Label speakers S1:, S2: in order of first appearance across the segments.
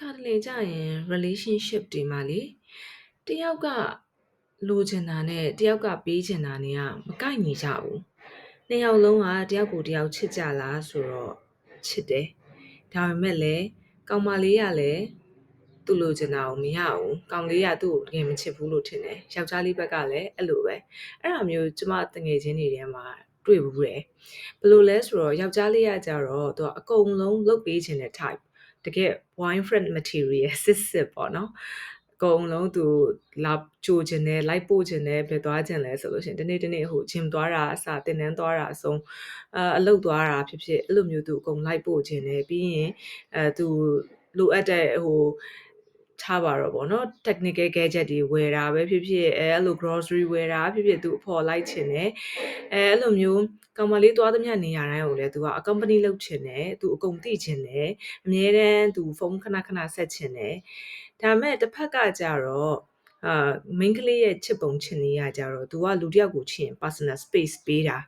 S1: ခါတလေကြာရင် relationship တွေမှာလေတယောက်ကလိုချင်တာနဲ့တယောက်ကပေးချင်တာနဲ့ကမကိုက်ညီကြဘူးနှစ်ယောက်လုံးကတယောက်ကိုတယောက်ချစ်ကြလားဆိုတော့ချစ်တယ်ဒါပေမဲ့လည်းကောင်မလေးကလည်းသူ့လိုချင်တာကိုမရဘူးကောင်လေးကသူ့ကိုတကယ်မချစ်ဘူးလို့ထင်တယ်ယောက်ျားလေးဘက်ကလည်းအဲ့လိုပဲအဲ့ဒါမျိုးကျမတငယ်ချင်းတွေထဲမှာတွေ့ဘူးတယ်ဘယ်လိုလဲဆိုတော့ယောက်ျားလေးကကြတော့သူကအကုန်လုံးလုပ်ပေးချင်တဲ့ type တကယ် boyfriend material စစ်ပေါ့နော်အကုန်လုံးသူလာကြိုခြင်းနဲ့လိုက်ပို့ခြင်းနဲ့ဘယ်သွားခြင်းလဲဆိုလို့ရှိရင်ဒီနေ့ဟို gym သွားတာအစားတင်တန်းသွားတာအဆုံးအလုပ်သွားတာဖြစ်ဖြစ်အဲ့လိုမျိုးသူအကုန်လိုက်ပို့ခြင်းနဲ့ပြီးရင်သူလိုအပ်တဲ့ဟိုထားပါတော့ဗောနော် technical gadget တွေဝယ်တာပဲဖြစ်ဖြစ်အဲ့လို grocery ဝယ်တာဖြစ်ဖြစ်သူအဖော်လိုက်ခြင်းနဲ့အဲ့လိုမျိုးကောင်မလေးသွားသမျှနေရာတိုင်းကိုလည်းသူကအ company လုပ်ခြင်းနဲ့သူအကုန်သိခြင်းနဲ့အမြဲတမ်းသူဖုန်းခဏဆက်ခြင်းနဲ့ဒါပေမဲ့တစ်ဖက်ကကြတော့မိန်းကလေးရဲ့ချစ်ပုံချစ်နည်းကကြတော့ तू ကလူတစ်ယောက်ကိုချစ်ရင် personal space ပေးတာ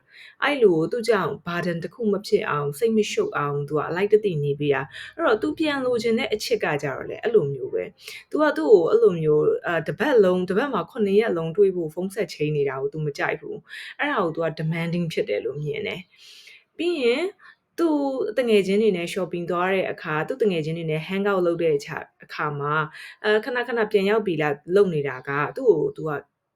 S1: အဲ့လိုသူကြောင့် burden တစ်ခုမဖြစ်အောင်စိတ်မရှုပ်အောင် तू ကအလိုက်တသိနေပေးတာအဲ့တော့ तू ပြန်လိုချင်တဲ့အချစ်ကကြတော့လေအဲ့လိုမျိုးပဲ तू ကသူ့ကိုအဲ့လိုမျိုးတပတ်မှာ9ရက်လုံးတွေးဖို့ဖုန်းဆက်ချိန်နေတာကို तू မကြိုက်ဘူးအဲ့ဒါကို तू က demanding ဖြစ်တယ်လို့မြင်တယ်ပြီးရင်သူတငယ်ချင်းတွေနဲ့ shopping သွားတဲ့အခါသူတငယ်ချင်းတွေနဲ့ hang out လုပ်တဲ့အခါမှာခဏပြန်ရောက်ပြီလားလုပ်နေတာကသူ့ကို तू က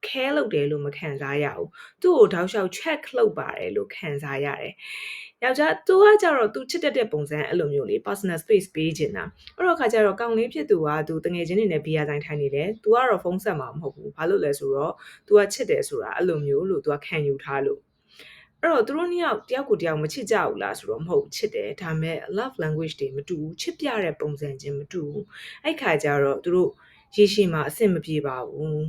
S1: care လုပ်တယ်လို့မခံစားရဘူးသူ့ကိုတောက်လျှောက် check လုပ်ပါတယ်လို့ခံစားရတယ်ယောက်ျား तू ကကြတော့ तू ချစ်တတ်တဲ့ပုံစံအဲ့လိုမျိုးလေ personal space ပေးချင်တာအဲ့တော့ခါကျတော့ကောင်လေးဖြစ်သူက तू တငယ်ချင်းတွေနဲ့ဘီယာဆိုင်ထိုင်နေတယ် तू ကတော့ဖုန်းဆက်မှာမဟုတ်ဘူးဘာလို့လဲဆိုတော့ तू ကချစ်တယ်ဆိုတာအဲ့လိုမျိုးလို့ तू ကခံယူထားလို့အဲ့တော့သူတို့နှစ်ယောက်တယောက်ကိုတယောက်မချစ်ကြဘူးလားဆိုတော့မဟုတ်ချစ်တယ်ဒါပေမဲ့ love language တွေမတူဘူးချစ်ပြတဲ့ပုံစံချင်းမတူဘူးအဲ့ခါကျတော့သူတို့ရေရှည်မှာအဆင်မပြေပါဘူး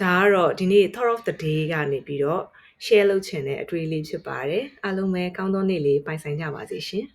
S1: ဒါကတော့ဒီနေ့ thought of the day ကနေပြီးတော့ share လုပ်ချင်တဲ့အတွေ့အလေးဖြစ်ပါတယ်အားလုံးပဲကောင်းသောနေ့လေးပိုင်ဆိုင်ကြပါစေရှင်